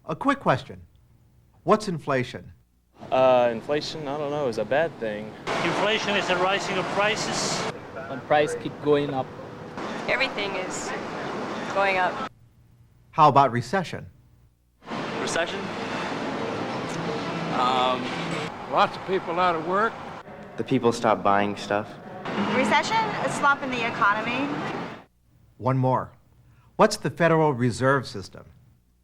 A quick question. What's inflation? Inflation, I don't know, is a bad thing. Inflation is the rising of prices. When price keep going up. Everything is going up. How about recession? Recession? Lots of people out of work. The people stop buying stuff. Recession, a slump in the economy. One more. What's the Federal Reserve System?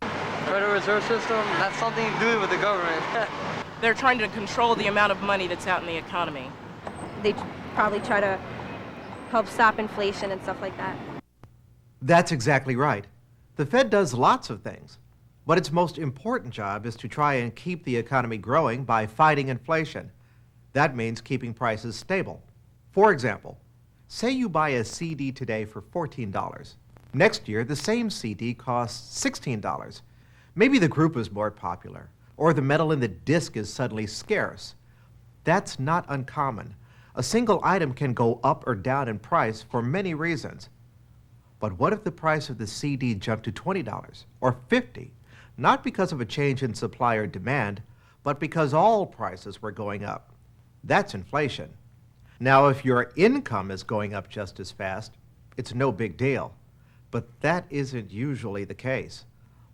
Federal Reserve System, that's something to do with the government. They're trying to control the amount of money that's out in the economy. They probably try to help stop inflation and stuff like that. That's exactly right. The Fed does lots of things, but its most important job is to try and keep the economy growing by fighting inflation. That means keeping prices stable. For example, say you buy a CD today for $14. Next year, the same CD costs $16. Maybe the group is more popular, or the metal in the disc is suddenly scarce. That's not uncommon. A single item can go up or down in price for many reasons. But what if the price of the CD jumped to $20 or $50? Not because of a change in supply or demand, but because all prices were going up. That's inflation. Now, if your income is going up just as fast, it's no big deal. But that isn't usually the case.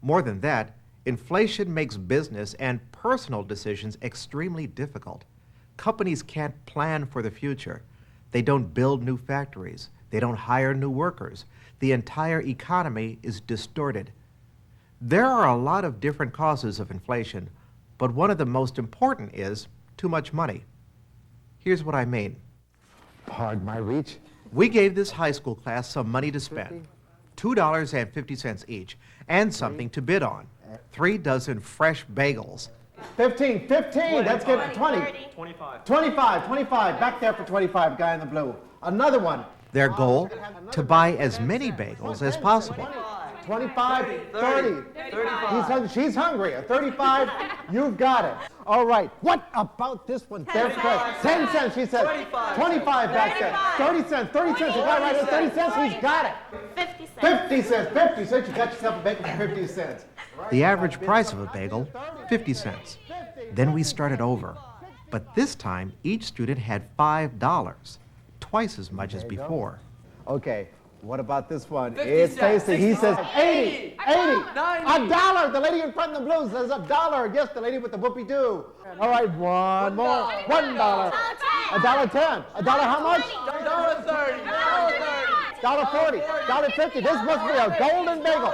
More than that, inflation makes business and personal decisions extremely difficult. Companies can't plan for the future. They don't build new factories. They don't hire new workers. The entire economy is distorted. There are a lot of different causes of inflation, but one of the most important is too much money. Here's what I mean. Pardon my reach. We gave this high school class some money to spend, $2.50 each, and something to bid on, 3 dozen fresh bagels. 15, let's get 20. 25. 25, back there for 25, guy in the blue. Another one. Their goal, to buy as many bagels as possible. 25, 30. 35. She's hungry. A 35, you've got it. All right, what about this one? 10 cents, she said. 25 back there. 30 cents, the guy right here, 30 cents, he's got it. 50 cents, you got yourself a bagel for 50 cents. The average price of a bagel, 50 cents. Then we started over. But this time, each student had $5, twice as much as before. Okay, what about this one? It's tasty. He says 80, $1. The lady in front in the blue says $1. Yes, the lady with the whoopee-doo. All right, one more. $1. $1.10. $1 how much? $1.30. $1.40. $1.50. This must be a golden bagel.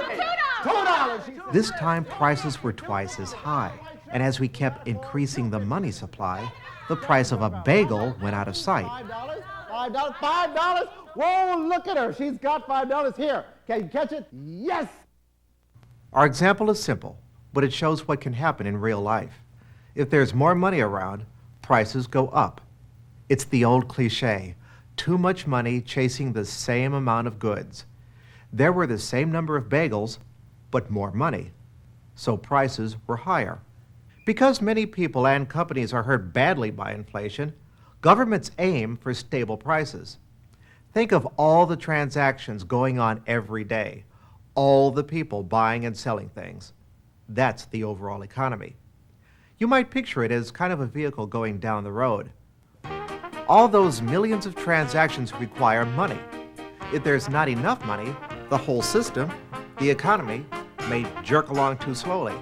$2. This time, prices were twice as high. And as we kept increasing the money supply, the price of a bagel went out of sight. $5. Whoa, look at her. She's got $5 here. Can you catch it? Yes. Our example is simple, but it shows what can happen in real life. If there's more money around, prices go up. It's the old cliche, too much money chasing the same amount of goods. There were the same number of bagels, but more money. So prices were higher. Because many people and companies are hurt badly by inflation, governments aim for stable prices. Think of all the transactions going on every day, all the people buying and selling things. That's the overall economy. You might picture it as kind of a vehicle going down the road. All those millions of transactions require money. If there's not enough money, the whole system, the economy, may jerk along too slowly.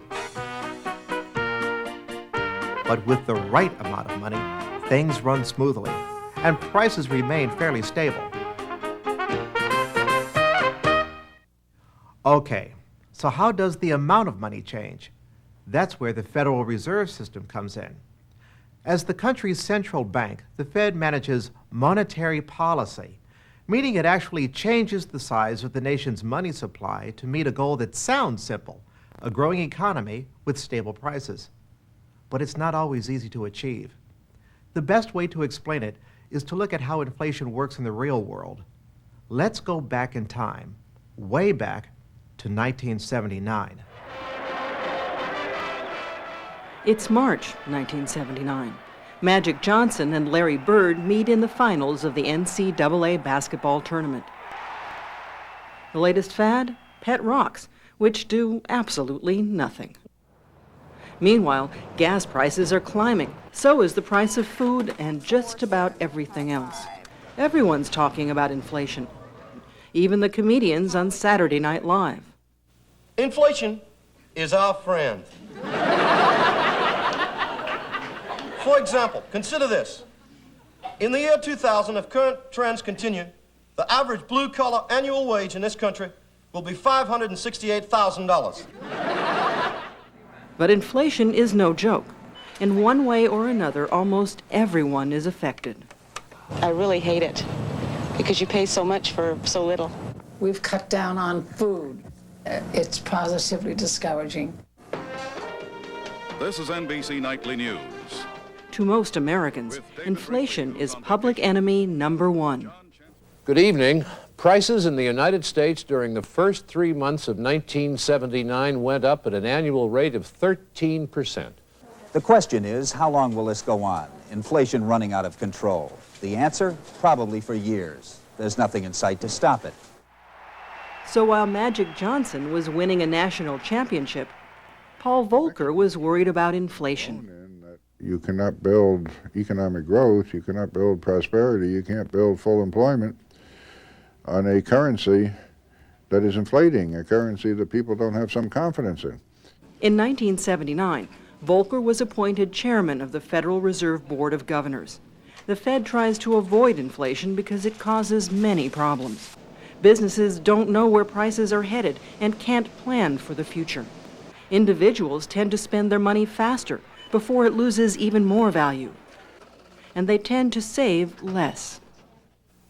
But with the right amount of money, things run smoothly, and prices remain fairly stable. Okay, so how does the amount of money change? That's where the Federal Reserve System comes in. As the country's central bank, the Fed manages monetary policy, meaning it actually changes the size of the nation's money supply to meet a goal that sounds simple, a growing economy with stable prices. But it's not always easy to achieve. The best way to explain it is to look at how inflation works in the real world. Let's go back in time, way back to 1979. It's March 1979. Magic Johnson and Larry Bird meet in the finals of the NCAA basketball tournament. The latest fad? Pet rocks, which do absolutely nothing. Meanwhile, gas prices are climbing. So is the price of food and just about everything else. Everyone's talking about inflation. Even the comedians on Saturday Night Live. Inflation is our friend. For example, consider this. In the year 2000, if current trends continue, the average blue-collar annual wage in this country will be $568,000. But inflation is no joke. In one way or another, almost everyone is affected. I really hate it because you pay so much for so little. We've cut down on food. It's positively discouraging. This is NBC Nightly News. To most Americans, inflation is public enemy number one. Good evening. Prices in the United States during the first 3 months of 1979 went up at an annual rate of 13%. The question is, how long will this go on? Inflation running out of control. The answer? Probably for years. There's nothing in sight to stop it. So while Magic Johnson was winning a national championship, Paul Volcker was worried about inflation. You cannot build economic growth, you cannot build prosperity, you can't build full employment on a currency that is inflating, a currency that people don't have some confidence in. In 1979, Volcker was appointed chairman of the Federal Reserve Board of Governors. The Fed tries to avoid inflation because it causes many problems. Businesses don't know where prices are headed and can't plan for the future. Individuals tend to spend their money faster before it loses even more value. And they tend to save less.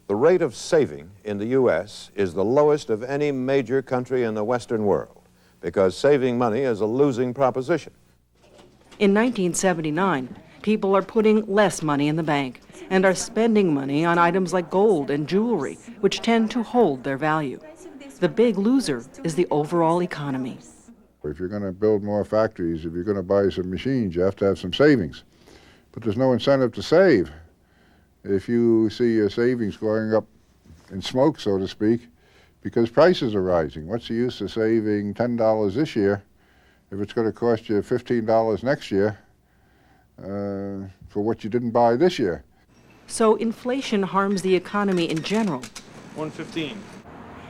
The rate of saving in the U.S. is the lowest of any major country in the Western world because saving money is a losing proposition. In 1979, people are putting less money in the bank and are spending money on items like gold and jewelry, which tend to hold their value. The big loser is the overall economy. If you're going to build more factories, if you're going to buy some machines, you have to have some savings. But there's no incentive to save. If you see your savings going up in smoke, so to speak, because prices are rising. What's the use of saving $10 this year if it's going to cost you $15 next year for what you didn't buy this year? So inflation harms the economy in general. 115.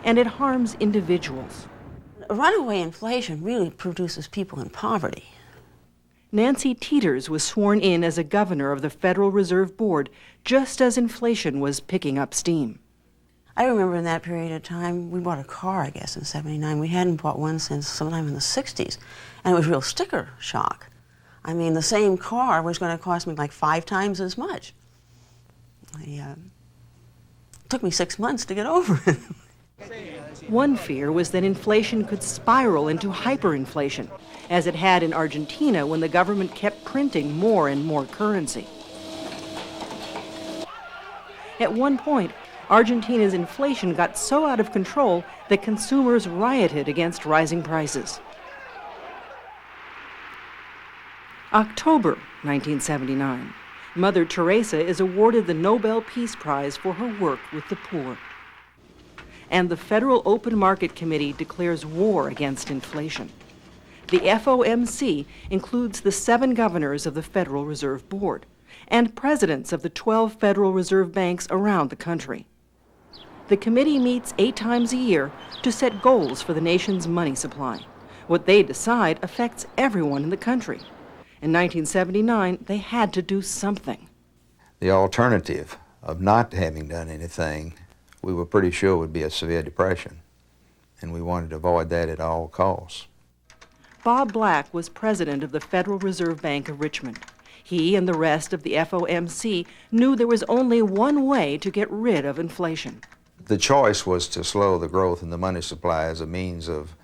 And it harms individuals. Runaway inflation really produces people in poverty. Nancy Teeters was sworn in as a governor of the Federal Reserve Board just as inflation was picking up steam. I remember in that period of time, we bought a car, I guess, in '79. We hadn't bought one since sometime in the '60s. And it was real sticker shock. I mean, the same car was going to cost me like 5 times as much. It took me 6 months to get over it. One fear was that inflation could spiral into hyperinflation, as it had in Argentina when the government kept printing more and more currency. At one point, Argentina's inflation got so out of control that consumers rioted against rising prices. October 1979. Mother Teresa is awarded the Nobel Peace Prize for her work with the poor. And the Federal Open Market Committee declares war against inflation. The FOMC includes the 7 governors of the Federal Reserve Board and presidents of the 12 Federal Reserve banks around the country. The committee meets 8 times a year to set goals for the nation's money supply. What they decide affects everyone in the country. In 1979, they had to do something. The alternative of not having done anything, we were pretty sure would be a severe depression, and we wanted to avoid that at all costs. Bob Black was president of the Federal Reserve Bank of Richmond. He and the rest of the FOMC knew there was only one way to get rid of inflation. The choice was to slow the growth in the money supply as a means of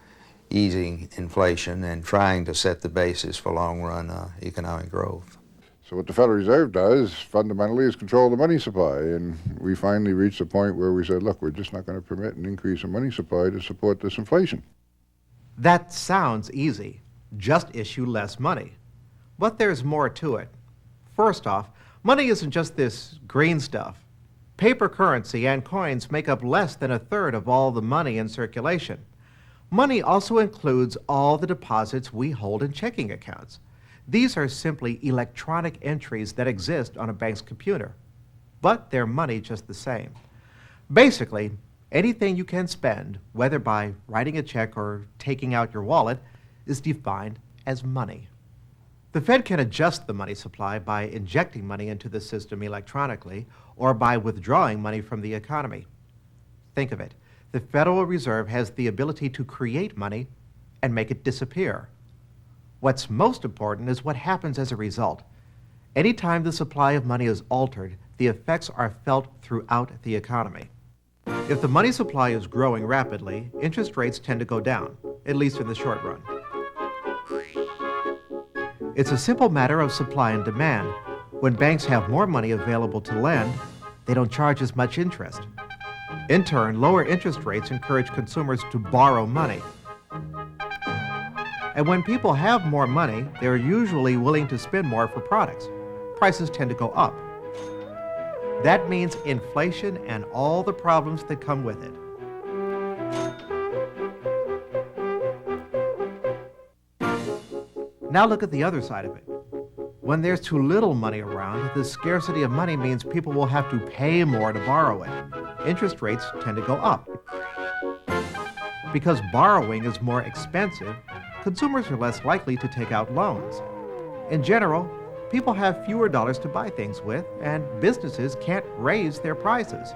easing inflation and trying to set the basis for long-run economic growth. So what the Federal Reserve does fundamentally is control the money supply, and we finally reached a point where we said, look, we're just not going to permit an increase in money supply to support this inflation. That sounds easy. Just issue less money. But there's more to it. First off, money isn't just this green stuff. Paper currency and coins make up less than 1/3 of all the money in circulation. Money also includes all the deposits we hold in checking accounts. These are simply electronic entries that exist on a bank's computer, but they're money just the same. Basically, anything you can spend, whether by writing a check or taking out your wallet, is defined as money. The Fed can adjust the money supply by injecting money into the system electronically or by withdrawing money from the economy. Think of it. The Federal Reserve has the ability to create money and make it disappear. What's most important is what happens as a result. Anytime the supply of money is altered, the effects are felt throughout the economy. If the money supply is growing rapidly, interest rates tend to go down, at least in the short run. It's a simple matter of supply and demand. When banks have more money available to lend, they don't charge as much interest. In turn, lower interest rates encourage consumers to borrow money. And when people have more money, they're usually willing to spend more for products. Prices tend to go up. That means inflation and all the problems that come with it. Now look at the other side of it. When there's too little money around, the scarcity of money means people will have to pay more to borrow it. Interest rates tend to go up. Because borrowing is more expensive, consumers are less likely to take out loans. In general, people have fewer dollars to buy things with, and businesses can't raise their prices.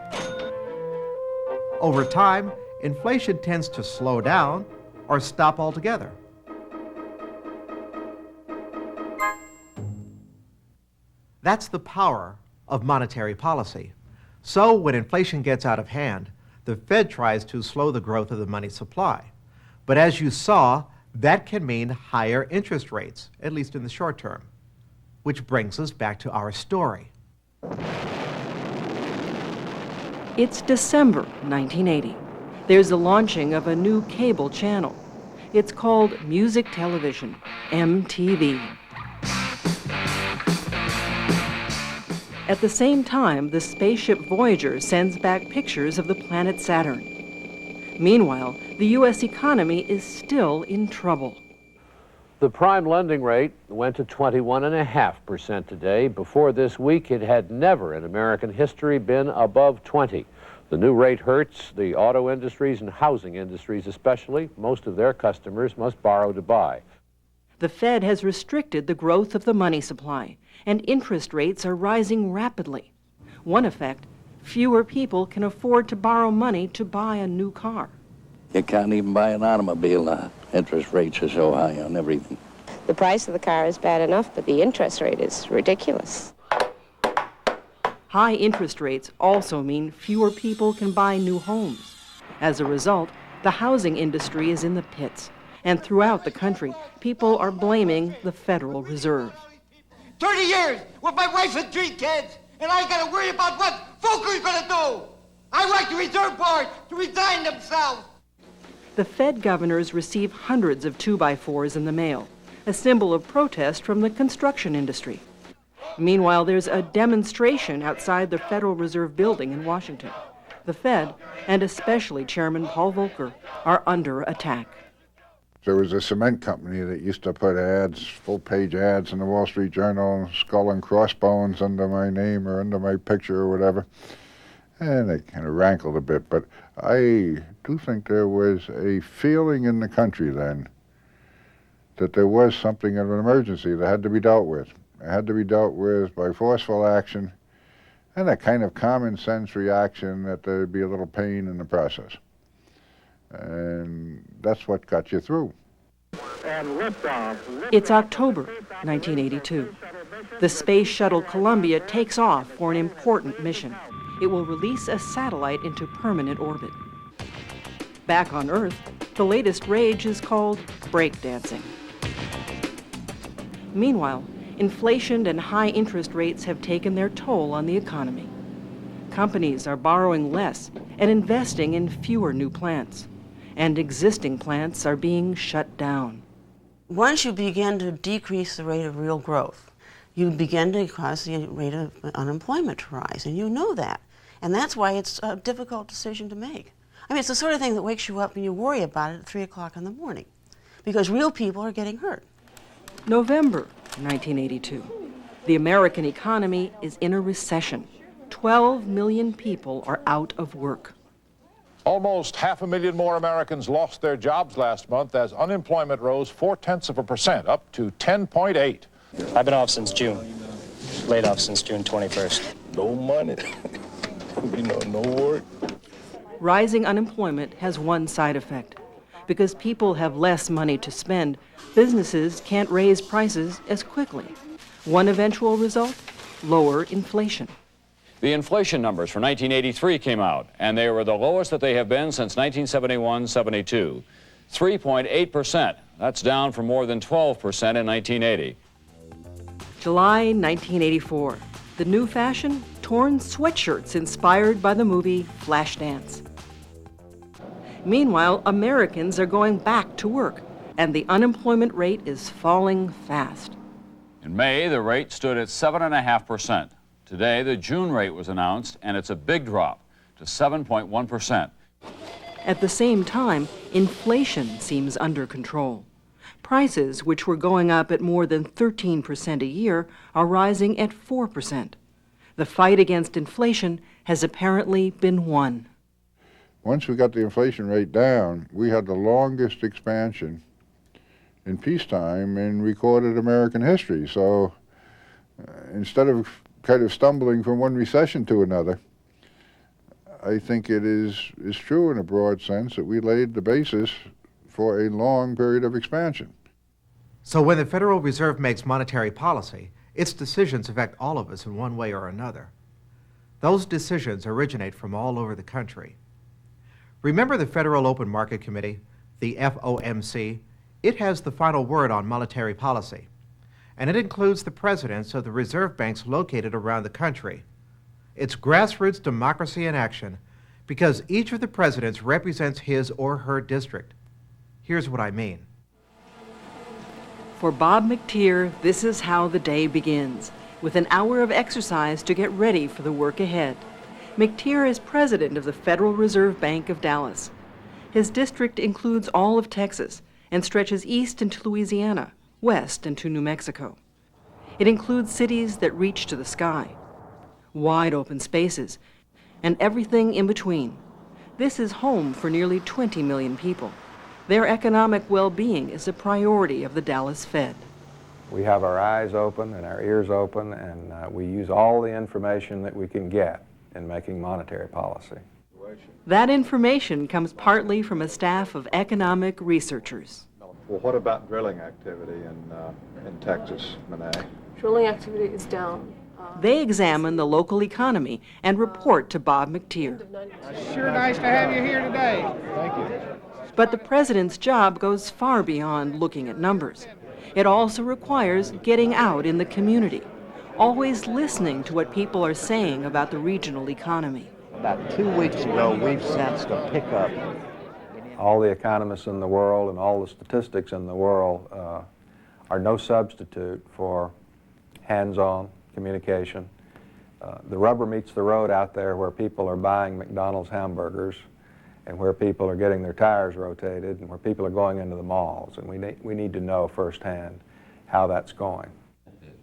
Over time, inflation tends to slow down or stop altogether. That's the power of monetary policy. So when inflation gets out of hand, the Fed tries to slow the growth of the money supply. But as you saw, that can mean higher interest rates, at least in the short term. Which brings us back to our story. It's December 1980. There's the launching of a new cable channel. It's called Music Television, MTV. At the same time, the spaceship Voyager sends back pictures of the planet Saturn. Meanwhile, the U.S. economy is still in trouble. The prime lending rate went to 21.5% today. Before this week, it had never in American history been above 20. The new rate hurts the auto industries and housing industries especially. Most of their customers must borrow to buy. The Fed has restricted the growth of the money supply, and interest rates are rising rapidly. One effect, fewer people can afford to borrow money to buy a new car. You can't even buy an automobile now. Interest rates are so high on everything. The price of the car is bad enough, but the interest rate is ridiculous. High interest rates also mean fewer people can buy new homes. As a result, the housing industry is in the pits. And throughout the country, people are blaming the Federal Reserve. 30 years with my wife and 3 kids, and I gotta worry about what folk are gonna do. I want the Reserve Board to resign themselves. The Fed governors receive hundreds of 2x4s in the mail, a symbol of protest from the construction industry. Meanwhile, there's a demonstration outside the Federal Reserve building in Washington. The Fed, and especially Chairman Paul Volcker, are under attack. There was a cement company that used to put ads, full-page ads in the Wall Street Journal, skull and crossbones under my name or under my picture or whatever. And it kind of rankled a bit, but I do think there was a feeling in the country then that there was something of an emergency that had to be dealt with. It had to be dealt with by forceful action and a kind of common sense reaction that there'd be a little pain in the process. And that's what got you through. It's October 1982. The Space Shuttle Columbia takes off for an important mission. It will release a satellite into permanent orbit. Back on Earth, the latest rage is called breakdancing. Meanwhile, inflation and high interest rates have taken their toll on the economy. Companies are borrowing less and investing in fewer new plants. And existing plants are being shut down. Once you begin to decrease the rate of real growth, you begin to cause the rate of unemployment to rise, and you know that. And that's why it's a difficult decision to make. I mean, it's the sort of thing that wakes you up and you worry about it at 3 o'clock in the morning, because real people are getting hurt. November 1982. The American economy is in a recession. 12 million people are out of work. Almost 500,000 more Americans lost their jobs last month as unemployment rose 0.4%, up to 10.8. I've been off since June. Laid off since June 21st. No money. No work. Rising unemployment has one side effect. Because people have less money to spend, businesses can't raise prices as quickly. One eventual result? Lower inflation. The inflation numbers for 1983 came out, and they were the lowest that they have been since 1971-72. 3.8%. That's down from more than 12% in 1980. July 1984. The new fashion? Torn sweatshirts inspired by the movie Flashdance. Meanwhile, Americans are going back to work, and the unemployment rate is falling fast. In May, the rate stood at 7.5%. Today, the June rate was announced, and it's a big drop to 7.1%. At the same time, inflation seems under control. Prices, which were going up at more than 13% a year, are rising at 4%. The fight against inflation has apparently been won. Once we got the inflation rate down, we had the longest expansion in peacetime in recorded American history. So instead of kind of stumbling from one recession to another, I think it is true in a broad sense that we laid the basis for a long period of expansion. So when the Federal Reserve makes monetary policy, its decisions affect all of us in one way or another. Those decisions originate from all over the country. Remember the Federal Open Market Committee, the FOMC? It has the final word on monetary policy, and it includes the presidents of the reserve banks located around the country. It's grassroots democracy in action because each of the presidents represents his or her district. Here's what I mean. For Bob McTeer, this is how the day begins, with an hour of exercise to get ready for the work ahead. McTeer is president of the Federal Reserve Bank of Dallas. His district includes all of Texas and stretches east into Louisiana, west into New Mexico. It includes cities that reach to the sky, wide open spaces, and everything in between. This is home for nearly 20 million people. Their economic well-being is a priority of the Dallas Fed. We have our eyes open and our ears open, and we use all the information that we can get in making monetary policy. That information comes partly from a staff of economic researchers. Well, what about drilling activity in Texas, Monet? Drilling activity is down. They examine the local economy and report to Bob McTeer. Sure nice to have you here today. Thank you. But the president's job goes far beyond looking at numbers. It also requires getting out in the community, always listening to what people are saying about the regional economy. About 2 weeks ago, we've sensed a pickup. All the economists in the world and all the statistics in the world are no substitute for hands-on communication. The rubber meets the road out there where people are buying McDonald's hamburgers and where people are getting their tires rotated and where people are going into the malls. And we need to know firsthand how that's going.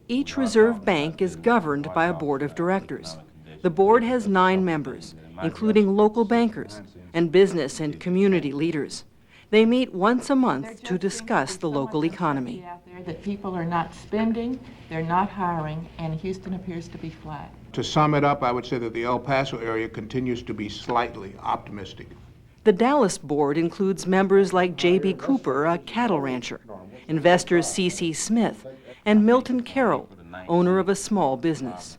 Each reserve bank is governed by a board of directors. The board has 9 members, including local bankers and business and community leaders. They meet once a month to discuss the local economy. That people are not spending, they're not hiring, and Houston appears to be flat. To sum it up, I would say that the El Paso area continues to be slightly optimistic. The Dallas board includes members like J.B. Cooper, a cattle rancher, investor C.C. Smith, and Milton Carroll, owner of a small business.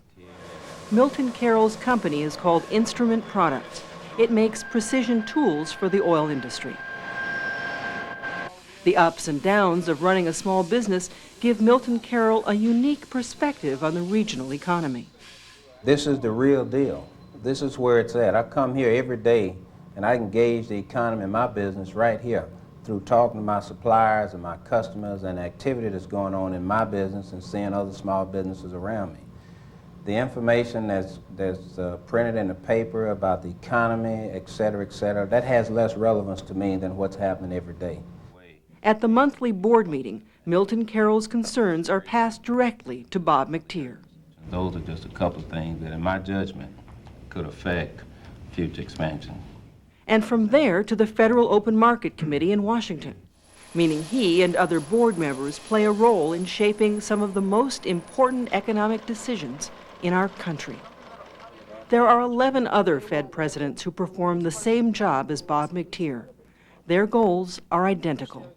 Milton Carroll's company is called Instrument Products. It makes precision tools for the oil industry. The ups and downs of running a small business give Milton Carroll a unique perspective on the regional economy. This is the real deal. This is where it's at. I come here every day and I can gauge the economy in my business right here through talking to my suppliers and my customers and the activity that's going on in my business and seeing other small businesses around me. The information that's printed in the paper about the economy, et cetera, that has less relevance to me than what's happening every day. At the monthly board meeting, Milton Carroll's concerns are passed directly to Bob McTeer. Those are just a couple of things that, in my judgment, could affect future expansion. And from there to the Federal Open Market Committee in Washington, meaning he and other board members play a role in shaping some of the most important economic decisions in our country. There are 11 other Fed presidents who perform the same job as Bob McTeer. Their goals are identical.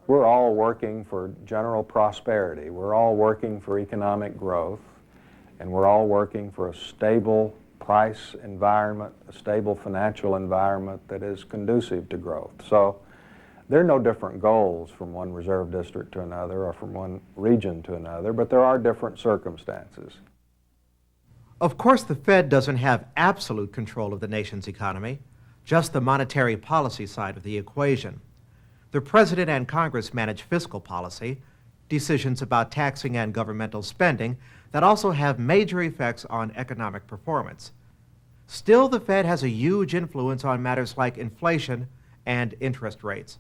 We're all working for general prosperity. We're all working for economic growth, and we're all working for a stable price environment, a stable financial environment that is conducive to growth. So there are no different goals from one reserve district to another or from one region to another, but there are different circumstances. Of course, the Fed doesn't have absolute control of the nation's economy, just the monetary policy side of the equation. The President and Congress manage fiscal policy, decisions about taxing and governmental spending that also have major effects on economic performance. Still, the Fed has a huge influence on matters like inflation and interest rates.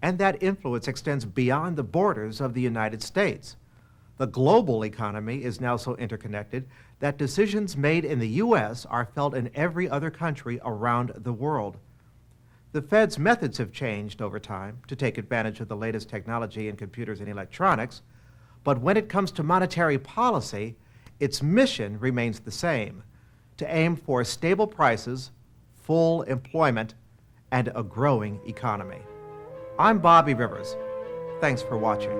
And that influence extends beyond the borders of the United States. The global economy is now so interconnected that decisions made in the U.S. are felt in every other country around the world. The Fed's methods have changed over time to take advantage of the latest technology in computers and electronics, but when it comes to monetary policy, its mission remains the same: to aim for stable prices, full employment, and a growing economy. I'm Bobby Rivers. Thanks for watching.